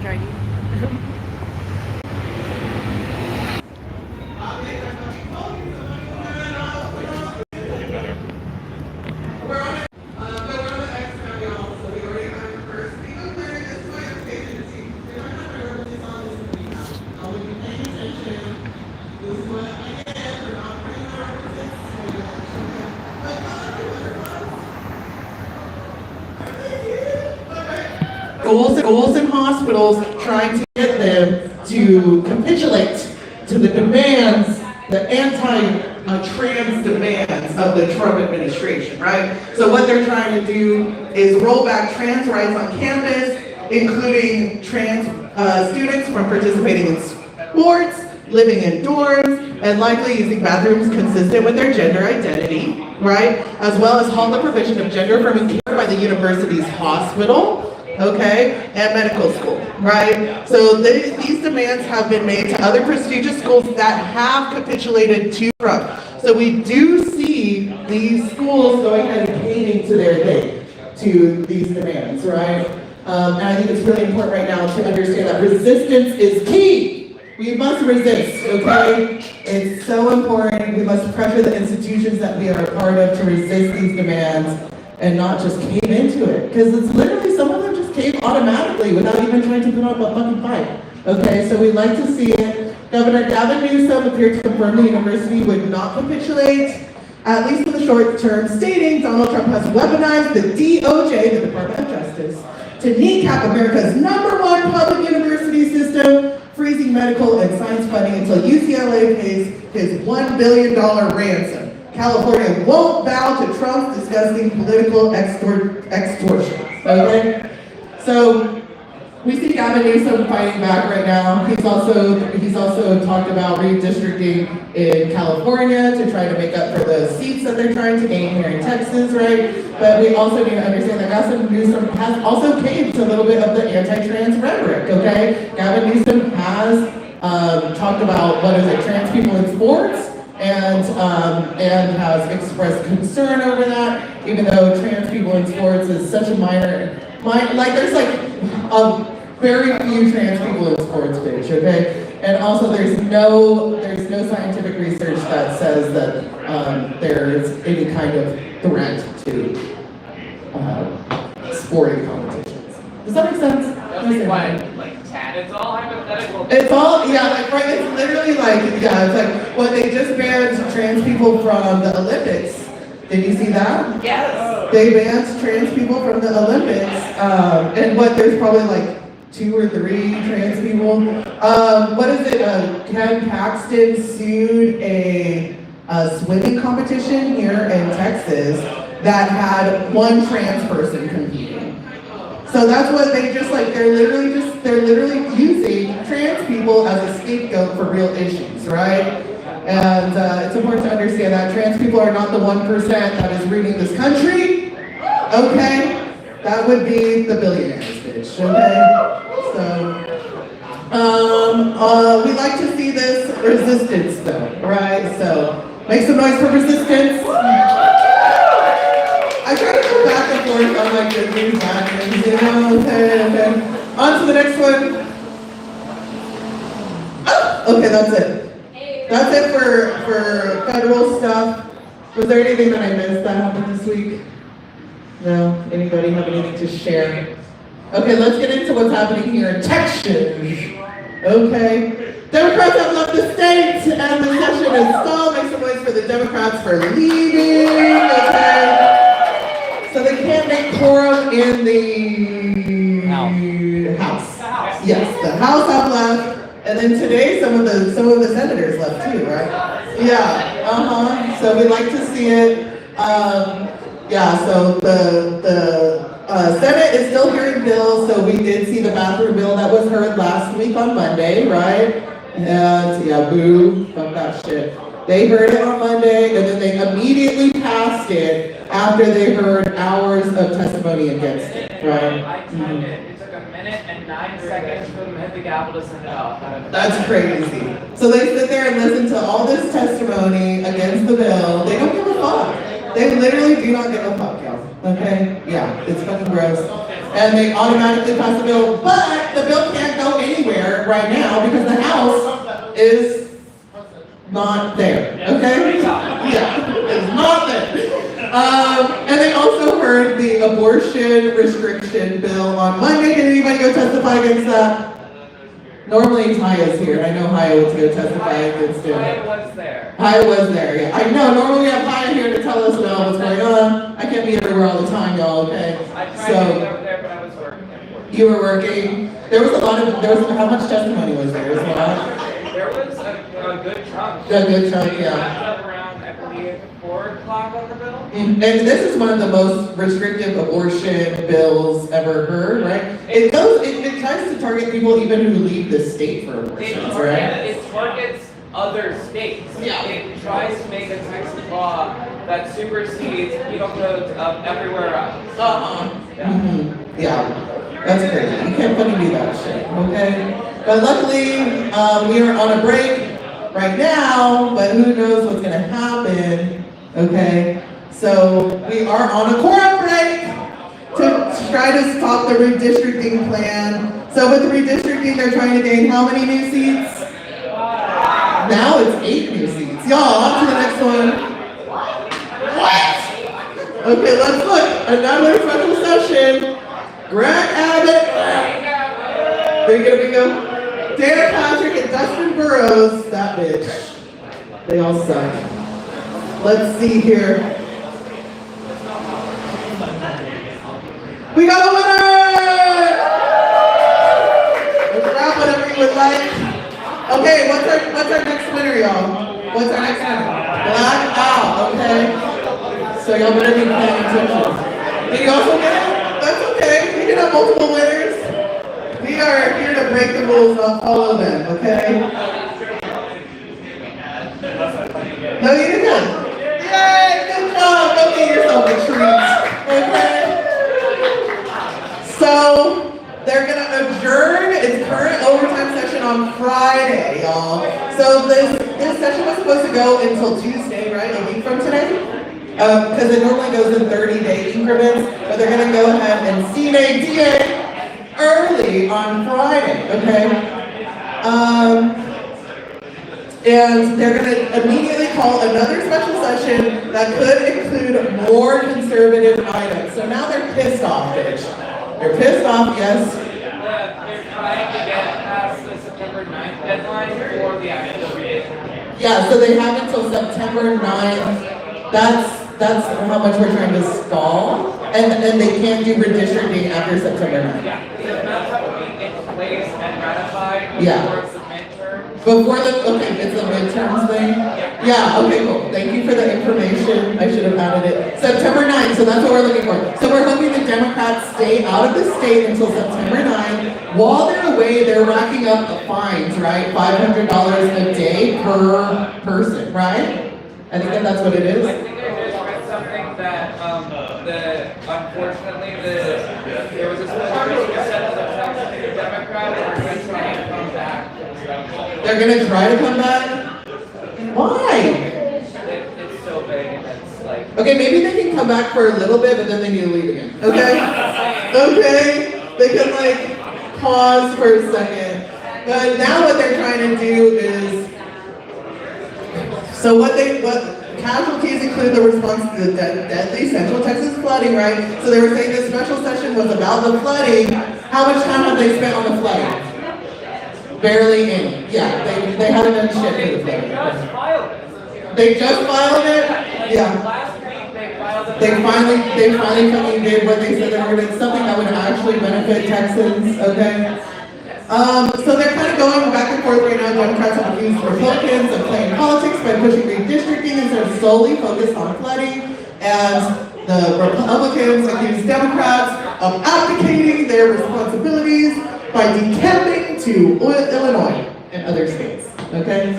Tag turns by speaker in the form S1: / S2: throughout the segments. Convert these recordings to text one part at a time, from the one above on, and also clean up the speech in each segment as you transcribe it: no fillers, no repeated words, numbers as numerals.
S1: Ready?
S2: Schools and hospitals trying to get them to capitulate to the demands, the anti-trans demands of the Trump administration, right? So what they're trying to do is roll back trans rights on campus, including trans students from participating in sports, living in dorms, and likely using bathrooms consistent with their gender identity, right? As well as halt the provision of gender-affirming care by the university's hospital, okay, and medical school, right? So these demands have been made to other prestigious schools that have capitulated to Trump. So we do see these schools going ahead and caving to their thing, to these demands, right? And I think it's really important right now to understand that resistance is key. We must resist, okay? It's so important. We must pressure the institutions that we are a part of to resist these demands and not just cave into it. Because it's literally, some of them just cave automatically without even trying to put up a fucking fight. Okay, so we'd like to see it. Governor Gavin Newsom appeared to confirm the university would not capitulate, at least in the short term, stating Donald Trump has weaponized the DOJ, the Department of Justice, to kneecap America's #1 public university system, freezing medical and science funding until UCLA pays his $1 billion ransom. California won't bow to Trump's disgusting political extortion. Okay? So we see Gavin Newsom fighting back right now. He's also talked about redistricting in California to try to make up for the seats that they're trying to gain here in Texas, right? But we also need to understand that Gavin Newsom has also caved to a little bit of the anti-trans rhetoric, okay? Gavin Newsom has talked about, trans people in sports, and has expressed concern over that, even though trans people in sports is such a minor, there's a very few trans people in sports, bitch, okay? And also there's no scientific research that says that there is any kind of threat to sporting competitions. Does that make sense?
S3: It's all hypothetical.
S2: It's all, yeah, right, it's literally it's like, well, they just banned trans people from the Olympics. Did you see that?
S3: Yes.
S2: They banned trans people from the Olympics, and there's probably 2 or 3 trans people. Ken Paxton sued a swimming competition here in Texas that had one trans person competing. So that's what they they're literally using trans people as a scapegoat for real issues, right? And it's important to understand that trans people are not the 1% that is ruining this country, okay? That would be the billionaires, bitch, okay? So, we like to see this resistance though, right? So, make some noise for resistance. I try to go back and forth on good news, bad news, okay. On to the next one. Oh, okay, that's it. That's it for federal stuff. Was there anything that I missed that happened this week? No? Anybody have anything to share? Okay, let's get into what's happening here in Texas. Okay. Democrats have left the state and the session is stalled. Make some noise for the Democrats for leaving. Okay. So they can't make quorum in the House. Yes, the House have left, and then today some of the senators left too, right? Yeah. So we like to see it. So the Senate is still hearing bills. So we did see the bathroom bill that was heard last week on Monday, right? And yeah, boo, fuck that shit. They heard it on Monday, and then they immediately passed it after they heard hours of testimony against it, right?
S3: I timed it. It took 1 minute and 9 seconds for them to hit the gavel to send it out.
S2: That's crazy. So they sit there and listen to all this testimony against the bill. They don't give a fuck. They literally do not give a fuck, y'all. Okay? Yeah, it's fucking gross. And they automatically pass the bill, but the bill can't go anywhere right now because the House is not there, okay? Yeah, it's not there. And they also heard the abortion restriction bill on Monday. Did anybody go testify against that? Normally Haya's here. I know Haya was going to testify against it.
S3: Haya was there.
S2: Haya was there, yeah. I know, normally we have Haya here to tell us about what's going on. I can't be everywhere all the time, y'all, okay?
S3: I tried to get over there, but I was working.
S2: You were working. There was how much testimony was there? Was
S3: there was a good chunk.
S2: A good chunk,
S3: We
S2: yeah.
S3: wrapped up around, I believe, 4 o'clock on the bill.
S2: And this is one of the most restrictive abortion bills ever heard, right? It tries to target people even who leave the state for abortions, right?
S3: It targets other states.
S2: Yeah.
S3: It tries to make a Texas law that supersedes penal codes of everywhere else.
S2: Yeah, that's crazy. You can't fucking do that shit, okay? But luckily, we are on a break right now, but who knows what's gonna happen, okay? So we are on a quorum break to try to stop the redistricting plan. So with the redistricting, they're trying to gain how many new seats? Now it's 8 new seats. Y'all, on to the next one. What? Okay, let's look. Another special session. Greg Abbott. Bingo. Dana Patrick and Dustin Burrows. That bitch. They all suck. Let's see here. We got a winner! Let's wrap whatever you would like. Okay, what's our next winner, y'all? What's our next winner? Black out, okay. So y'all better be paying attention. Did you also get it? That's okay. We can have multiple winners. We are here to break the rules, not follow them, okay? No, you did good. Yay, good job. Go get yourself a treat, okay? So, they're gonna adjourn its current overtime session on Friday, y'all. So this session was supposed to go until Tuesday, right? A week from today? Because it normally goes in 30-day increments, but they're gonna go ahead and sine die early on Friday, okay? And they're gonna immediately call another special session that could include more conservative items. So now they're pissed off, bitch. They're pissed off, yes.
S3: They're trying to get past the September 9th deadline for the actual redistricting.
S2: Yeah, so they have until September 9th. That's how much we're trying to stall. And they can't do redistricting after September 9th.
S3: Yeah, the amounts have to be in place and ratified
S2: Yeah.
S3: before it's the midterm.
S2: Okay, it's a midterms thing? Yeah, okay, cool. Thank you for the information. I should have added it. September 9th, so that's what we're looking for. So we're hoping the Democrats stay out of the state until September 9th. While they're away, they're racking up the fines, right? $500 a day per person, right? I think that's what it is.
S3: I think I just read something that, unfortunately, there was a special percent of the Democrats are going to try and come back.
S2: They're gonna try to come back? Why?
S3: It's so big and it's like...
S2: Okay, maybe they can come back for a little bit, but then they need to leave again. Okay? Okay? They can like pause for a second. But now what they're trying to do is, so what casualties include the response to the deadly Central Texas flooding, right? So they were saying this special session was about the flooding. How much time have they spent on the flooding? Barely any. Yeah, they haven't done shit for the flooding. They just filed it? Yeah.
S3: Last week they filed it.
S2: They finally fucking did what they said they were doing, something that would actually benefit Texans, okay? So they're kind of going back and forth right now. Democrats have accused Republicans of playing politics by pushing redistricting instead of solely focused on flooding. And the Republicans accuse Democrats of abdicating their responsibilities by decamping to Illinois and other states, okay?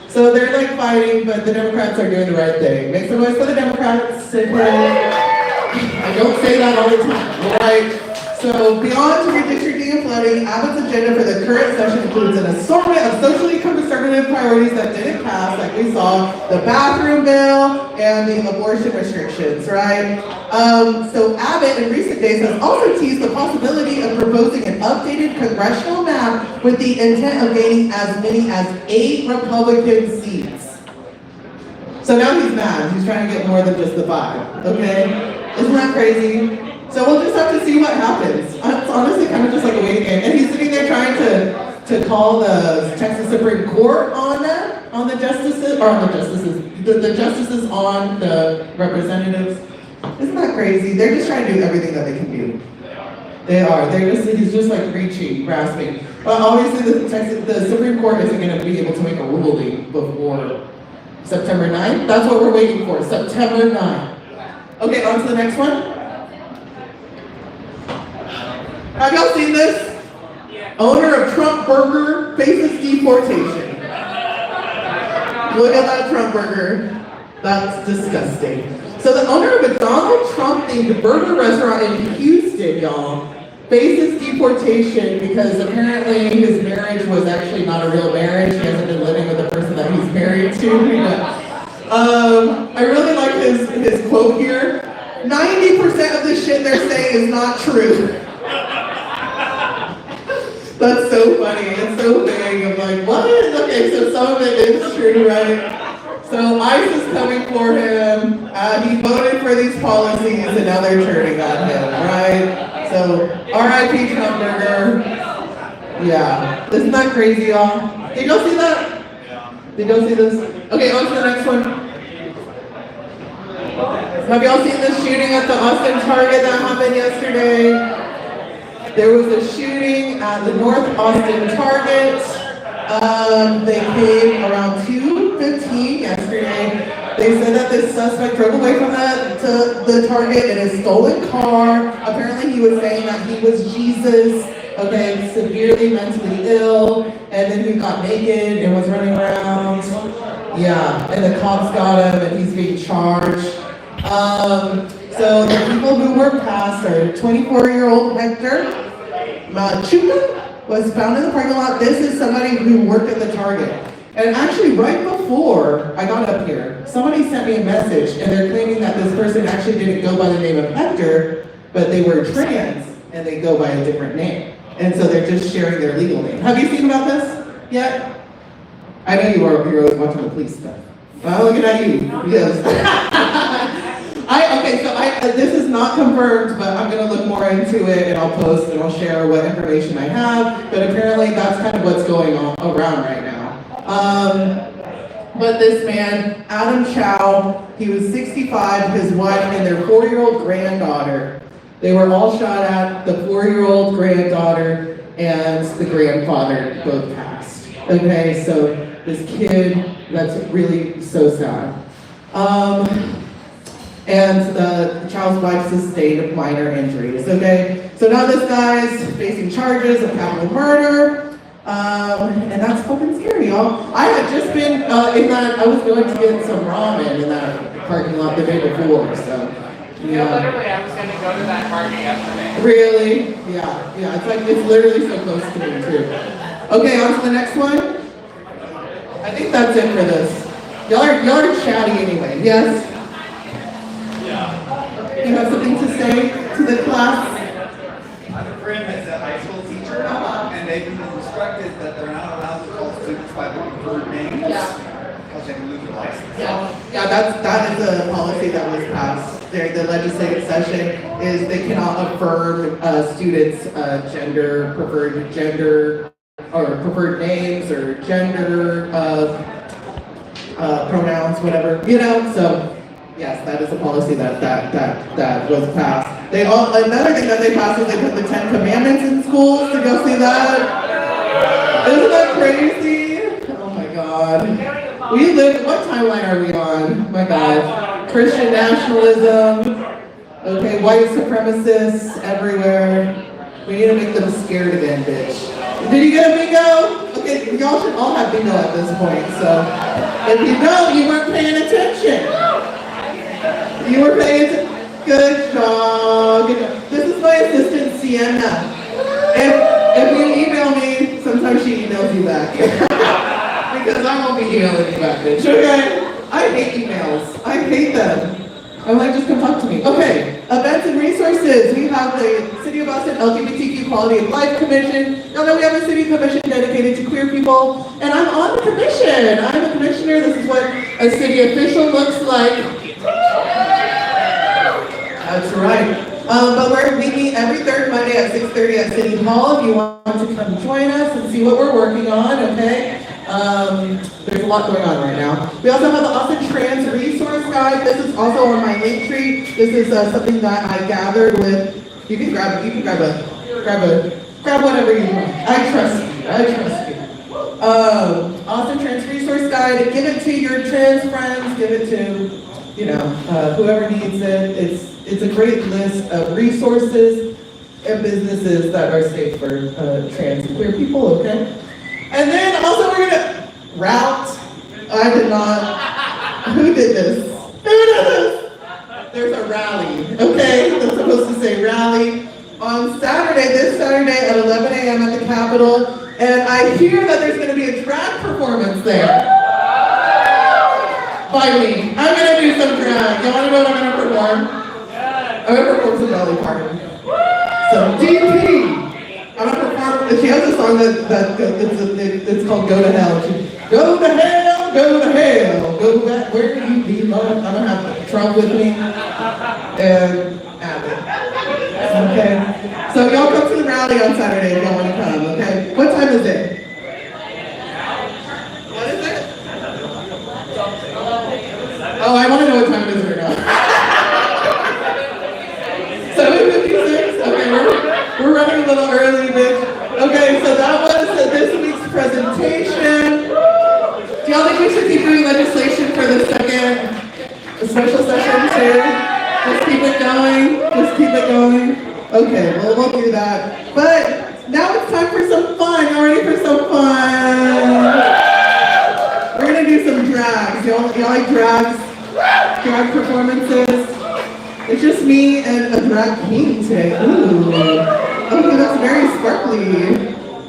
S2: So they're like fighting, but the Democrats are doing the right thing. Make some noise for the Democrats, okay? I don't say that all the time, all right? So beyond redistricting and flooding, Abbott's agenda for the current session includes an assortment of socially conservative priorities that didn't pass, like we saw, the bathroom bill and the abortion restrictions, right? So Abbott in recent days has also teased the possibility of proposing an updated congressional map with the intent of gaining as many as 8 Republican seats. So now he's mad. He's trying to get more than just the 5, okay? Isn't that crazy? So we'll just have to see what happens. It's honestly kind of just like a waiting game. And he's sitting there trying to call the Texas Supreme Court on that, on the justices, or on the justices, the justices on the representatives. Isn't that crazy? They're just trying to do everything that they can do. They are. He's just like reaching, grasping. But obviously the Supreme Court isn't going to be able to make a ruling before September 9th. That's what we're waiting for, September 9th. Okay, on to the next one. Have y'all seen this? Owner of Trump Burger faces deportation. Look at that Trump Burger. That's disgusting. So the owner of a Donald Trump themed burger restaurant in Houston, y'all, faces deportation because apparently his marriage was actually not a real marriage. He hasn't been living with the person that he's married to. I really like his quote here. 90% of the shit they're saying is not true. That's so funny. It's so vague. I'm like, what? Okay, so some of it is true, right? So ICE is coming for him. He voted for these policies, and now they're turning on him, right? So R.I.P. Trump Burger. Yeah, isn't that crazy, y'all? Did y'all see that? Did y'all see this? Okay, on to the next one. Have y'all seen this shooting at the Austin Target that happened yesterday? There was a shooting at the North Austin Target. They came around 2:15 yesterday. They said that this suspect drove away from the Target in a stolen car. Apparently he was saying that he was Jesus, okay, severely mentally ill, and then he got naked and was running around. Yeah, and the cops got him and he's being charged. So the people who were passed are 24-year-old Hector Machuca was found in the parking lot. This is somebody who worked at the Target. And actually right before I got up here, somebody sent me a message and they're claiming that this person actually didn't go by the name of Hector, but they were trans and they go by a different name. And so they're just sharing their legal name. Have you seen about this yet? I know you're always watching the police stuff. I'm looking at you. Yes. This is not confirmed, but I'm going to look more into it and I'll post and I'll share what information I have. But apparently that's kind of what's going on around right now. But this man, Adam Chow, he was 65, his wife and their 4-year-old granddaughter. They were all shot at, the 4-year-old granddaughter and the grandfather both passed. Okay, so this kid, that's really so sad. And the child's wife sustained minor injuries, okay? So now this guy's facing charges of capital murder, and that's fucking scary, y'all. I had just been I was going to get some ramen in that parking lot the day before, so.
S3: Yeah, literally, I was gonna go to that party yesterday.
S2: Really? Yeah, it's literally so close to me too. Okay, on to the next one. I think that's it for this. Y'all are chatty anyway, yes? You have something to say to the class?
S1: I have a friend that's a high school teacher, and they've been instructed that they're not allowed to call students by their preferred names because they can lose their license.
S2: Yeah, that is a policy that was passed during the legislative session. Is they cannot affirm students' preferred gender or preferred names or gender pronouns, whatever, so. Yes, that is a policy that was passed. Another thing that they passed is they put the 10 Commandments in schools. Did y'all see that? Isn't that crazy? Oh my God. What timeline are we on? My God. Christian nationalism. Okay, white supremacists everywhere. We need to make them scared again, bitch. Did you get a bingo? Okay, y'all should all have bingo at this point, so. If you don't, you weren't paying attention. You were paying attention. Good job. This is my assistant, Sienna. emails you back. Because I won't be emailing you back, bitch, okay? I hate emails. I hate them. I'm like, just come talk to me. Okay, events and resources. We have the City of Austin LGBTQ Quality of Life Commission. Now that we have a city commission dedicated to queer people, and I'm on the commission. I'm a commissioner. This is what a city official looks like. That's right. But we meet every third Monday at 6:30 at City Hall. If you want to come join us and see what we're working on, okay? There's a lot going on right now. We also have the Austin Trans Resource Guide. This is also on my link tree. This is something that I gathered with. You can grab whatever you want. I trust you. Austin Trans Resource Guide. Give it to your trans friends. Give it to, whoever needs it. It's a great list of resources and businesses that are safe for trans and queer people, okay? And then also we're gonna route. I did not. Who did this? Who did this? There's a rally, okay? That's supposed to say rally on Saturday, this Saturday at 11 a.m. at the Capitol. And I hear that there's gonna be a drag performance there. By me. I'm gonna do some drag. You wanna know what I'm gonna perform? I'm gonna perform some belly party. Some DP. I'm gonna perform. She has a song it's called "Go to Hell." Go to hell, go to hell, go back where you belong. I'm gonna have Trump with me and Abbott. Okay. So y'all come to the rally on Saturday if y'all want to come. Okay. What time is it? What is it? Oh, I want to know what time it is right now. 7:56. Okay, we're running a little early, bitch. Okay, so that was this week's presentation. Do y'all think we should keep doing legislation for the special session too? Just keep it going. Just keep it going. Okay, well we'll do that. But now it's time for some fun. Y'all ready for some fun? We're gonna do some drags. Y'all like drags? Drag performances? It's just me and a drag king today. Ooh. Oh, that's very sparkly.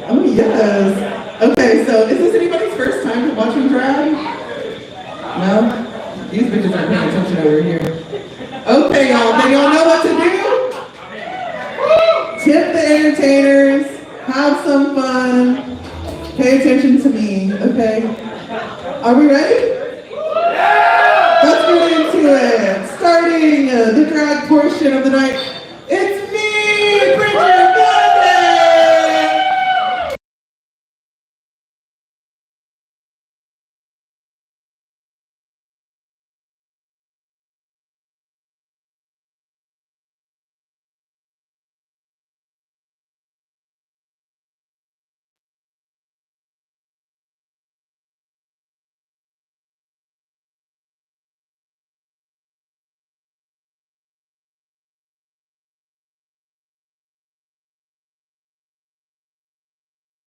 S2: Oh, yes. Okay, so is this anybody's first time watching drag? No? These bitches aren't paying attention over here. Okay, y'all. Then y'all know what to do? Tip the entertainers. Have some fun. Pay attention to me, okay? Are we ready? Let's get into it. Starting the drag portion of the night.